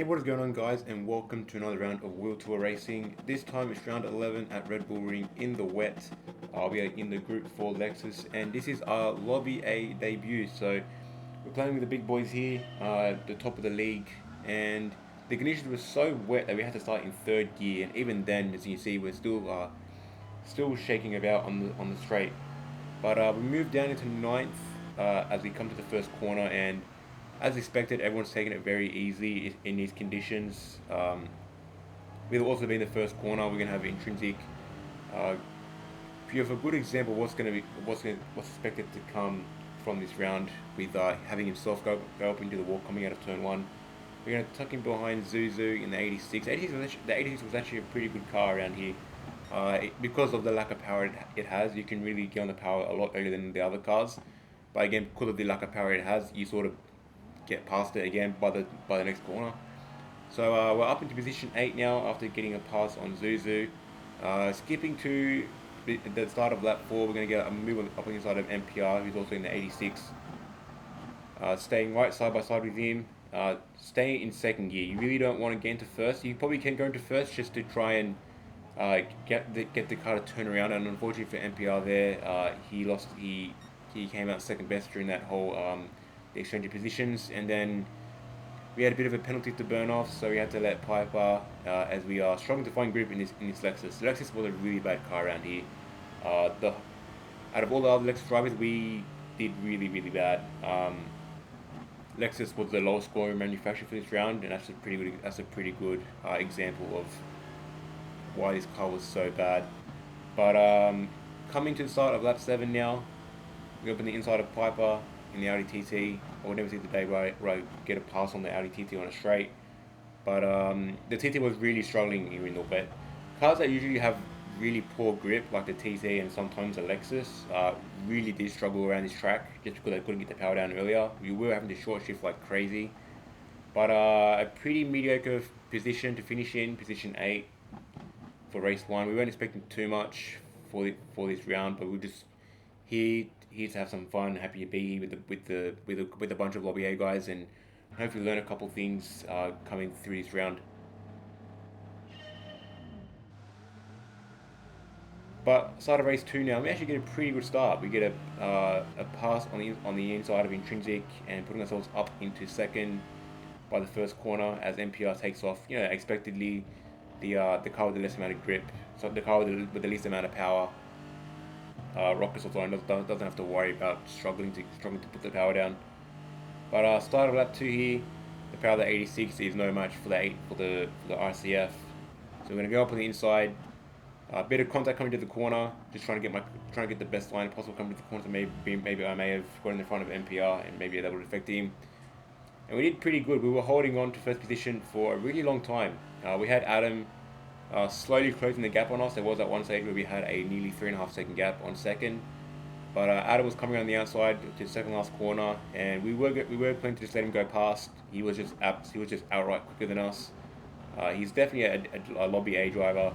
Hey, what is going on, guys, and welcome to another round of Wheel Tour Racing. This time it's round 11 at Red Bull Ring in the wet. We are in the Group 4 Lexus, and this is our Lobby A debut. So we're playing with the big boys here, the top of the league, and the conditions were so wet that we had to start in third gear, and even then, as you can see, we're still shaking about on the straight. But we moved down into ninth as we come to the first corner, and as expected, everyone's taking it very easy in these conditions. With also being the first corner, we're gonna have intrinsic. Uh, you have a good example of what's expected to come from this round with having himself go up into the wall coming out of turn one. We're gonna tuck him behind Zuzu in the 86. The 86 was actually a pretty good car around here. Because of the lack of power it has, you can really get on the power a lot earlier than the other cars. But again, because of the lack of power it has, you sort of get past it again by the next corner. So we're up into position 8 now after getting a pass on Zuzu. Skipping to the start of lap 4, we're going to get a move up on the side of MPR, who's also in the 86. Staying right side by side with him. Staying in second gear. You really don't want to get into first. You probably can go into first just to try and get the car to turn around. And unfortunately for MPR there, he came out second best during that whole the exchange of positions, and then we had a bit of a penalty to burn off, so we had to let Piper as we are struggling to find grip in this Lexus. The Lexus was a really bad car around here. The Out of all the other Lexus drivers, we did really bad. Lexus was the lowest scoring manufacturer for this round, and that's a pretty good example of why this car was so bad. But coming to the start of lap 7 now, we open the inside of Piper in the Audi TT. I would never see the day where I get a pass on the Audi TT on a straight. But the TT was really struggling here in the wet. Cars that usually have really poor grip, like the TT and sometimes the Lexus, really did struggle around this track just because they couldn't get the power down earlier. We were having to short shift like crazy. But a pretty mediocre position to finish in, position 8 for race 1. We weren't expecting too much for this round, but we were just here to have some fun. Happy to be here with a bunch of Lobby A guys, and hopefully learn a couple things coming through this round. But start of race 2 now, we actually get a pretty good start. We get a pass on the inside of intrinsic and putting ourselves up into second by the first corner as MPR takes off. Expectedly, the car with the least amount of grip, so the car with the least amount of power. Rockets also doesn't have to worry about struggling to put the power down. But start of lap 2 here, the power of the 86 is no match for the RCF. So we're gonna go up on the inside. A bit of contact coming to the corner, just trying to get the best line possible coming to the corner. So maybe I may have got in front of MPR and maybe that would affect him. And we did pretty good. We were holding on to first position for a really long time. We had Adam slowly closing the gap on us. There was at one stage where we had a nearly 3.5 second gap on second, but Adam was coming around the outside to the second last corner, and we were planning to just let him go past. He was just outright quicker than us. He's definitely a Lobby A driver.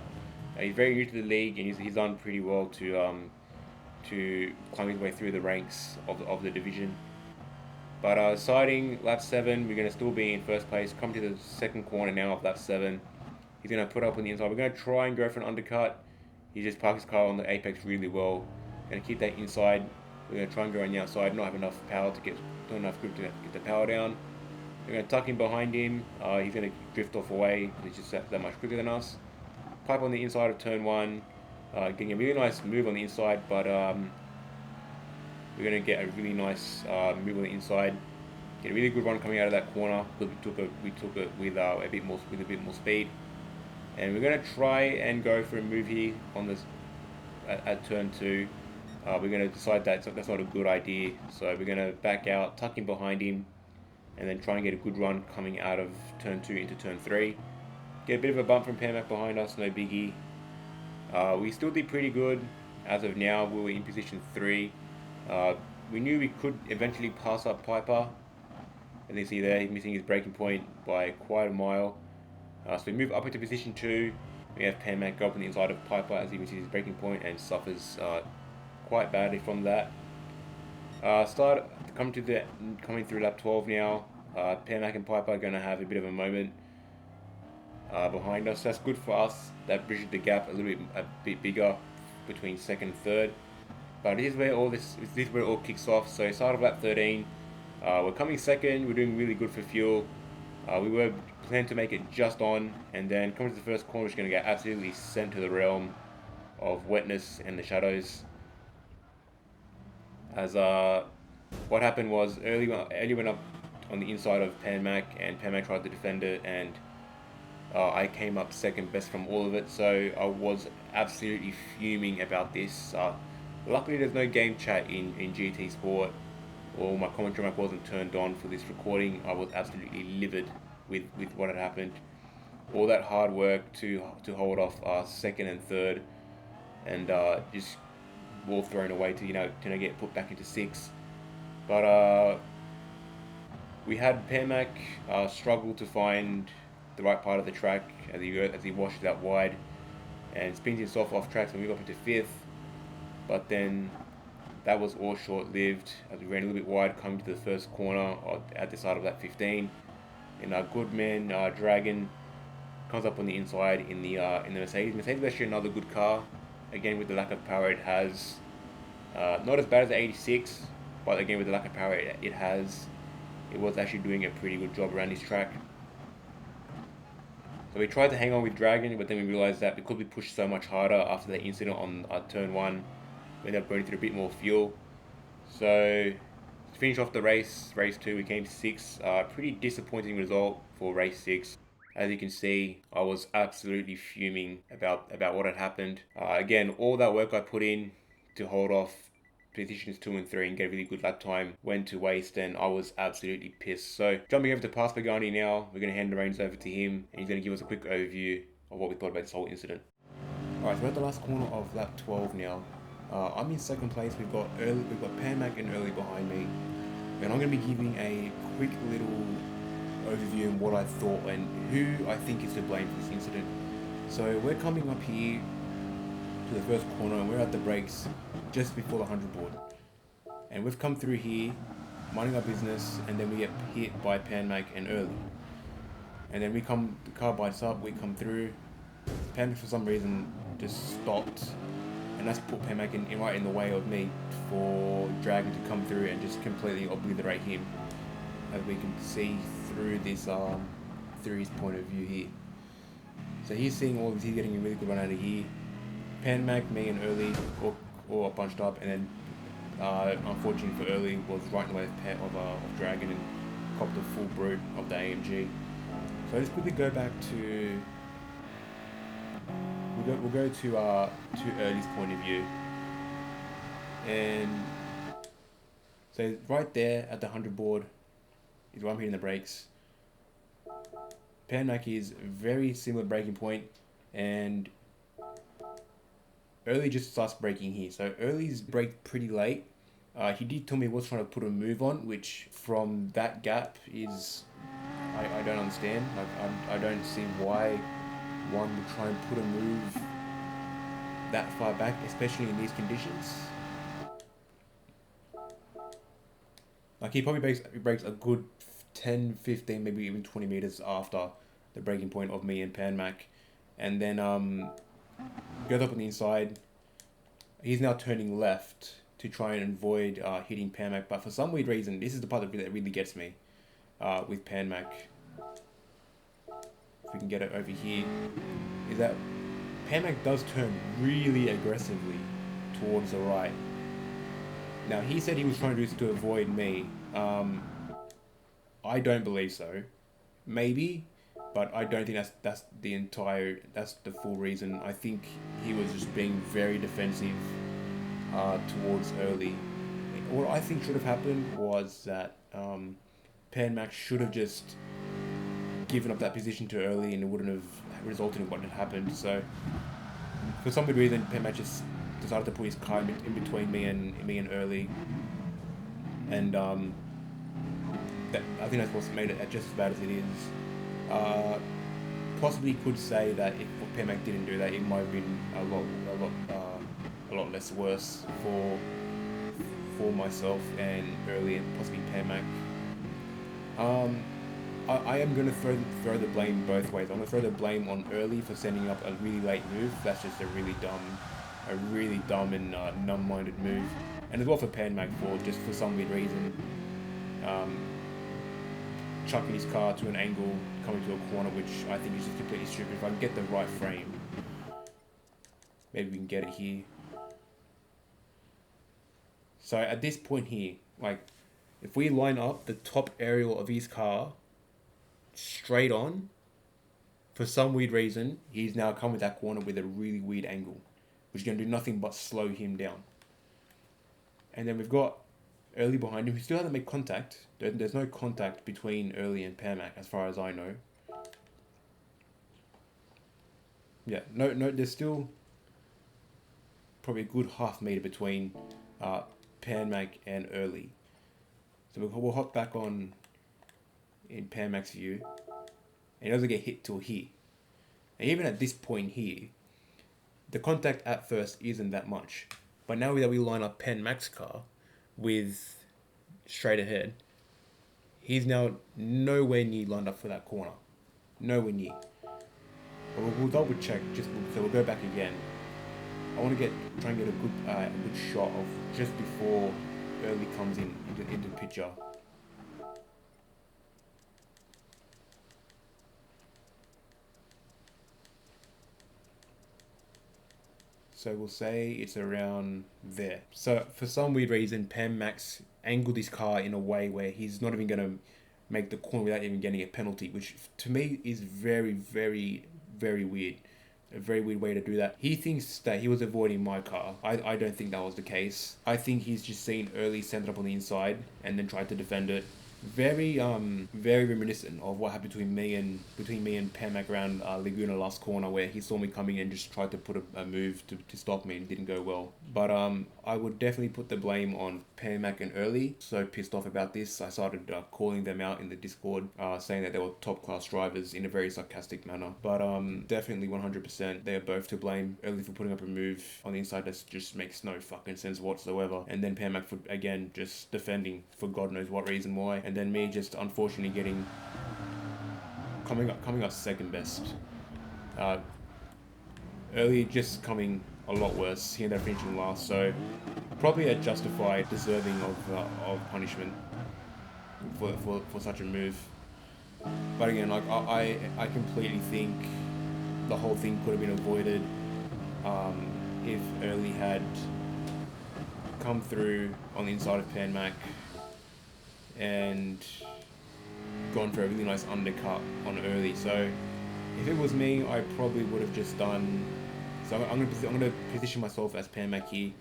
He's very new to the league, and he's done pretty well to climb his way through the ranks of the division. But starting lap 7, we're going to still be in first place. Come to the second corner now of lap 7. He's going to put up on the inside. We're going to try and go for an undercut. He just parked his car on the apex really well. Going to keep that inside. We're going to try and go on the outside. Not have enough power to get enough grip to get the power down. We're going to tuck him behind him. He's going to drift off away. He's just that much quicker than us. Pipe on the inside of turn 1. Getting a really nice move on the inside, but we're going to get a really nice move on the inside. Get a really good run coming out of that corner because we took it with a bit more speed. And we're going to try and go for a move here on this at turn 2. We're going to decide that's not a good idea, so we're going to back out, tuck him behind him, and then try and get a good run coming out of turn 2 into turn 3. Get a bit of a bump from Pamak behind us, no biggie. We still did pretty good. As of now, we were in position 3. We knew we could eventually pass up Piper. As you see there, he's missing his braking point by quite a mile. So we move up into position 2. We have Pamak go up on the inside of Piper as he misses his braking point and suffers quite badly from that. Coming through lap 12 now. Pamak and Piper are going to have a bit of a moment. behind us. That's good for us. That bridges the gap a bit bigger between second and third. But this is where it all kicks off. So start of lap 13, we're coming second. We're doing really good for fuel. We were planning to make it just on, and then coming to the first corner, we're just going to get absolutely sent to the realm of wetness and the shadows. As what happened was early went up on the inside of Pan Mac, and Pan Mac tried to defend it, and I came up second best from all of it. So I was absolutely fuming about this. Luckily, there's no game chat in GT Sport, or my commentary mic wasn't turned on for this recording. I was absolutely livid with what had happened. All that hard work to hold off second and third, and just all thrown away to get put back into sixth. But we had Permac struggle to find the right part of the track as he washes out wide and spins himself off tracks when we got into fifth. But then that was all short-lived as we ran a little bit wide coming to the first corner at the start of lap 15. And our good man Dragon comes up on the inside in the Mercedes. Mercedes is actually another good car. Again, with the lack of power it has, not as bad as the 86, but again with the lack of power it has, it was actually doing a pretty good job around this track. So we tried to hang on with Dragon, but then we realized that because we pushed so much harder after the incident on turn 1, we ended up burning through a bit more fuel. So to finish off the race 2, we came 6th. Pretty disappointing result for race 6. As you can see, I was absolutely fuming about what had happened. Again, all that work I put in to hold off positions 2 and 3 and get a really good lap time went to waste, and I was absolutely pissed. So jumping over to Pass Pagani now, we're going to hand the reins over to him, and he's going to give us a quick overview of what we thought about this whole incident. Alright, so we're at the last corner of lap 12 now. I'm in second place. We've got Pan Mac and Early behind me, and I'm going to be giving a quick little overview of what I thought and who I think is to blame for this incident. So we're coming up here to the first corner, and we're at the brakes just before the 100 board, and we've come through here minding our business, and then we get hit by Pan Mac and Early, and then the car bites up, we come through. Pan Mac for some reason just stopped, and that's put Pan Mac right in the way of me for Dragon to come through and just completely obliterate him, as we can see through this through his point of view here. So he's seeing all this, he's getting a really good run out of here. Pan Mac, me and Early all bunched up, and then unfortunately for Early was right in the way of Dragon and copped the full brute of the AMG. So let's quickly go back to we'll go to Early's point of view, and so right there at the 100 board is where I'm hitting the brakes. Pan Mac is very similar braking point, and Early just starts braking here. So Early's braked pretty late. He did tell me he was trying to put a move on, which from that gap is I don't understand. Like I don't see why one would try and put a move that far back, especially in these conditions. Like he probably brakes a good 10, 15, maybe even 20 meters after the braking point of me and Pan Mac, and then goes up on the inside. He's now turning left to try and avoid hitting Pan Mac, but for some weird reason, this is the part that really gets me with Pan Mac. If we can get it over here, is that Pan Mac does turn really aggressively towards the right. Now he said he was trying to do this to avoid me. I don't believe so. Maybe, but I don't think that's the full reason. I think he was just being very defensive towards Early. What I think should have happened was that Pan Mac should have just given up that position to Early, and it wouldn't have resulted in what had happened. So for some weird reason, Pan Mac just decided to put his car in between me and Early, and I think that's what's made it just as bad as it is. Possibly could say that if Pan Mac didn't do that, it might have been a lot less worse for myself and Early, and possibly Pan Mac. I am going to throw the blame both ways. I'm going to throw the blame on early for sending up a really late move. That's just a really dumb and numb-minded move. And as well for Pan-Mag for some weird reason, um, chucking his car to an angle, coming to a corner, which I think is just completely stupid. If I can get the right frame, maybe we can get it here. So at this point here, like, if we line up the top aerial of his car straight on, for some weird reason, he's now come with that corner with a really weird angle, which is going to do nothing but slow him down. And then we've got Early behind him, who still hasn't made contact. There's no contact between Early and Permac, as far as I know. Yeah, no, there's still probably a good half meter between Permac and Early. So we'll hop back on in Permac's view, and he doesn't get hit till here. And even at this point here, the contact at first isn't that much. But now that we line up Permac's car with straight ahead, he's now nowhere near lined up for that corner. Nowhere near. But we'll double check, so we'll go back again. I want to try and get a good shot of just before Early comes into the picture. So we'll say it's around there. So for some weird reason, Pam Max angled his car in a way where he's not even going to make the corner without even getting a penalty, which to me is very, very, very weird. A very weird way to do that. He thinks that he was avoiding my car. I don't think that was the case. I think he's just seen Early send it up on the inside and then tried to defend it. Very reminiscent of what happened between me and Pamak around Laguna last corner, where he saw me coming and just tried to put a move to stop me and didn't go well. But I would definitely put the blame on Pamak and Early. So pissed off about this, I started calling them out in the Discord, saying that they were top class drivers in a very sarcastic manner. But definitely 100% they are both to blame. Early for putting up a move on the inside that just makes no fucking sense whatsoever, and then Pamak for again just defending for God knows what reason why. And then me just unfortunately coming up second best. Early just coming a lot worse. He ended up finishing last, so probably a justified deserving of punishment for such a move. But again, like I completely think the whole thing could have been avoided if Early had come through on the inside of Panmac and gone for a really nice undercut on Early. So if it was me, I probably would have just done. So I'm gonna position myself as Panmac here.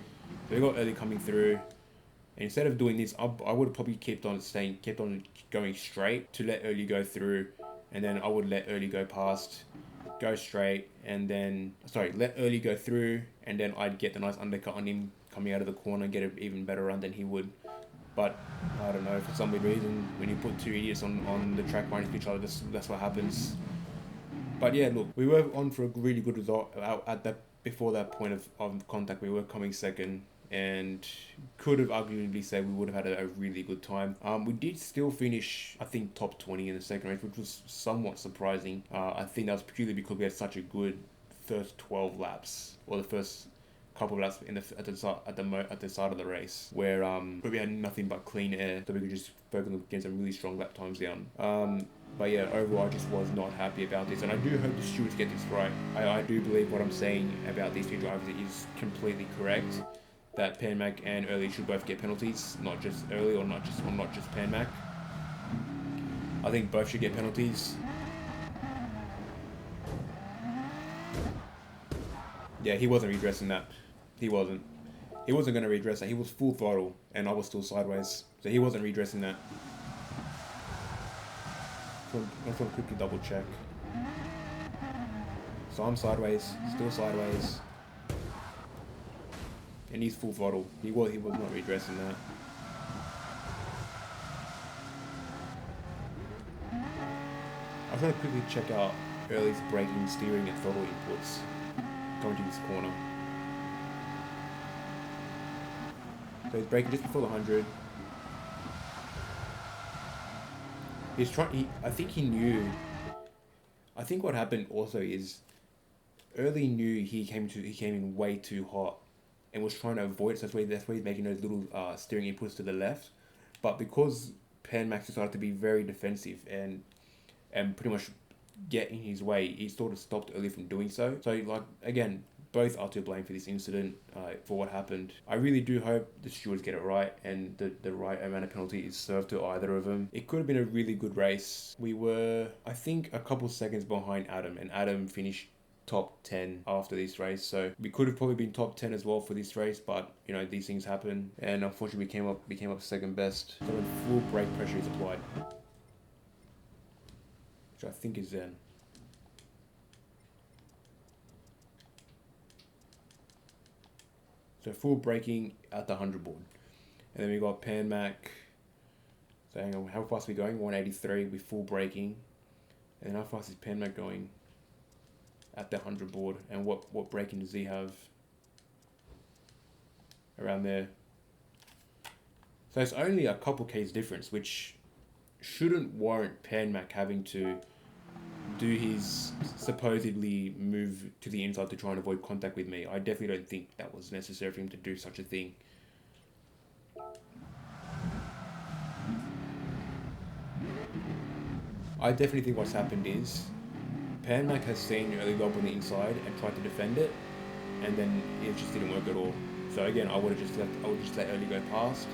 So we got Early coming through, and instead of doing this, I would have probably kept on going straight to let Early go through, and then I would let Early go past, go straight, and then let Early go through, and then I'd get the nice undercut on him coming out of the corner, get an even better run than he would. But I don't know, for some weird reason, when you put two idiots on the track right next to each other, that's what happens. But yeah, look, we were on for a really good result before that point of contact. We were coming second, and could have arguably said we would have had a really good time. We did still finish, I think, top 20 in the second race, which was somewhat surprising. I think that was purely because we had such a good first 12 laps, or the first couple of laps at the start of the race, where we had nothing but clean air, so we could just focus on getting some really strong lap times down. But yeah, overall I just was not happy about this, and I do hope the stewards get this right. I do believe what I'm saying about these two drivers is completely correct, that Panmac and Early should both get penalties, not just Early or not just Panmac. I think both should get penalties. Yeah, he wasn't redressing that. He wasn't going to redress that. He was full throttle, and I was still sideways, so he wasn't redressing that. So I'm just going to quickly double check. So I'm sideways, still sideways, and he's full throttle. He was not redressing that. I'm going to quickly check out Early's braking, steering, and throttle inputs going to this corner. So he's braking just before the 100. He's trying. I think he knew. I think what happened also is early knew he came in way too hot, and was trying to avoid it. So that's why he's making those little steering inputs to the left. But because Pan Max decided to be very defensive and pretty much get in his way, he sort of stopped early from doing so. So like again, both are to blame for this incident, for what happened. I really do hope the stewards get it right and the right amount of penalty is served to either of them. It could have been a really good race. We were, I think, a couple seconds behind Adam, and Adam finished top 10 after this race, so we could have probably been top 10 as well for this race, but you know, these things happen, and unfortunately we came up second best. So when full brake pressure is applied, which I think is then. So full braking at the 100 board. And then we got Pan Mac saying, how fast are we going? 183 with full braking. And then how fast is Pan Mac going at the 100 board? And what braking does he have? Around there. So it's only a couple K's difference, which shouldn't warrant Pan Mac having to do his supposedly move to the inside to try and avoid contact with me. I definitely don't think that was necessary for him to do such a thing. I definitely think what's happened is Pan Mac has seen early lob on the inside and tried to defend it, and then it just didn't work at all. So again, I would just let early go past.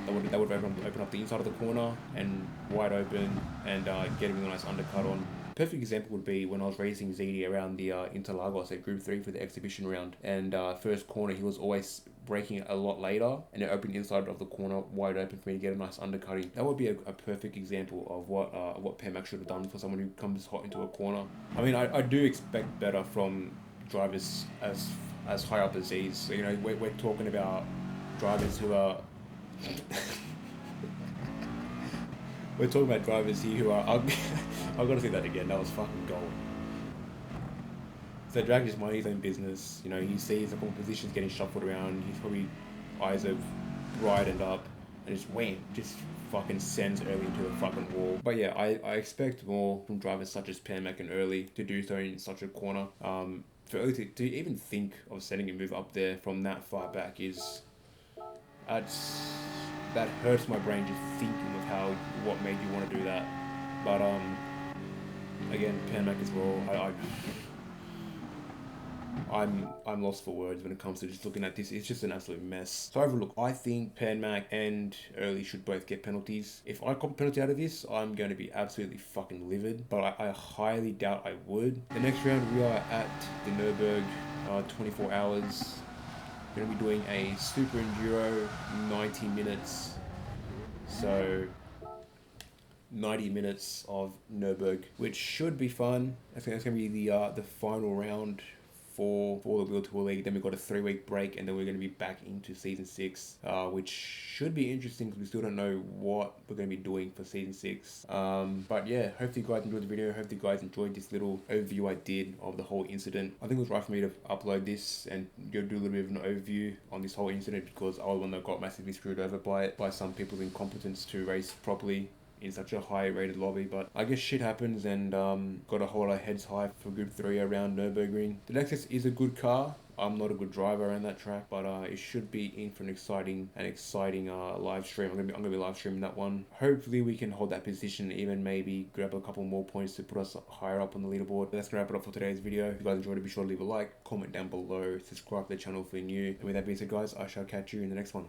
That would open up the inside of the corner and wide open, and get him a nice undercut on. Perfect example would be when I was racing ZD around the Interlagos at Group 3 for the exhibition round, and first corner he was always braking a lot later, and it opened inside of the corner wide open for me to get a nice undercutting. That would be a perfect example of what Pan Mac should have done for someone who comes hot into a corner. I mean, I do expect better from drivers as high up as these. So, you know, we're talking about drivers who are we're talking about drivers here who are I've got to say that again, that was fucking gold. So Drag just minding his own business, you know, he sees the positions getting shuffled around, he's probably eyes have brightened up, and just wham, just fucking sends early into the fucking wall. But yeah, I expect more from drivers such as Pan Mac and Early to do so in such a corner. For Early to even think of setting a move up there from that far back is, that hurts my brain just thinking of what made you want to do that. But again, Pan Mac as well. I'm lost for words when it comes to just looking at this. It's just an absolute mess. So overall, look, I think Pan Mac and Early should both get penalties. If I cop a penalty out of this, I'm going to be absolutely fucking livid. But I highly doubt I would. The next round, we are at the Nürburg, 24 hours. Going to be doing a Super Enduro, 90 minutes. So 90 minutes of Nürburg, which should be fun. I think that's going to be the final round for the Wheel Tour League. Then we've got a 3-week break, and then we're going to be back into Season 6, which should be interesting because we still don't know what we're going to be doing for Season 6. But yeah, hopefully you guys enjoyed the video. Hopefully you guys enjoyed this little overview I did of the whole incident. I think it was right for me to upload this and do a little bit of an overview on this whole incident, because I was the one that got massively screwed over by it, by some people's incompetence to race properly in such a high rated lobby. But I guess shit happens, and got to hold our heads high for Group 3 around Nürburgring. The Lexus is a good car. I'm not a good driver around that track, but it should be in for an exciting live stream. I'm gonna be live streaming that one. Hopefully we can hold that position, even maybe grab a couple more points to put us higher up on the leaderboard. But that's gonna wrap it up for today's video. If you guys enjoyed it, be sure to leave a like, comment down below, subscribe to the channel if you're new. And with that being said, guys, I shall catch you in the next one.